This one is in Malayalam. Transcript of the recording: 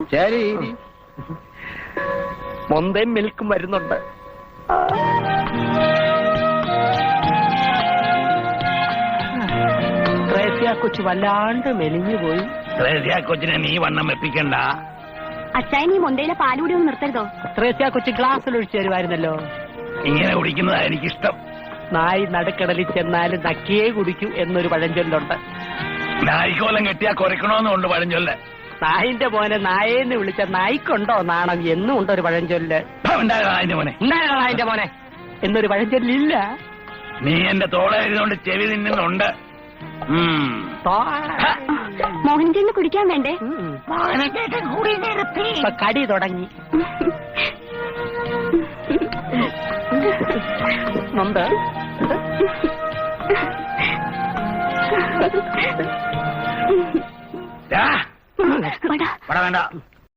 ശരി, മൊന്തയും മിൽക്കും വരുന്നുണ്ട്. ത്രേസ്യ കൊച്ചു വല്ലാണ്ട് മെലിഞ്ഞു പോയി. ത്രേസ്യ കൊച്ചിനെ നീ വണ്ണം വെപ്പിക്കണ്ട. അച്ചായൻ ഈ മൊന്തയിലെ പാലുകൂടി ഒന്ന് നിർത്തരുതോ? ത്രേസ്യ കൊച്ചു ഗ്ലാസ്സിൽ ഒഴിച്ചു തരുമായിരുന്നല്ലോ. ഇങ്ങനെ കുടിക്കുന്നതാ എനിക്കിഷ്ടം. നായി നടുക്കടലിൽ ചെന്നാലും നക്കിയേ കുടിക്കൂ എന്നൊരു പഴഞ്ചൊല്ലുണ്ട്. നായിക്കോലം കെട്ടിയാ കുറയ്ക്കണോന്നുണ്ട് പഴഞ്ചൊല്ല്. നായിന്റെ മോനെ നായേന്ന് വിളിച്ച നായിക്കുണ്ടോ നാണം എന്നും ഉണ്ടൊരു പഴഞ്ചൊല്ല്. നായിന്റെ മോനെ, നായിന്റെ മോനെ എന്നൊരു പഴഞ്ചൊല്ലില്ല. നീ എന്റെ തോളായിരുന്നോണ്ട് ചെവി നിന്നുണ്ട്. മോഹൻചേട്ടന് കുടിക്കാൻ വേണ്ടേ? ഇപ്പൊ കടി തുടങ്ങി. നന്ദ വേണ്ട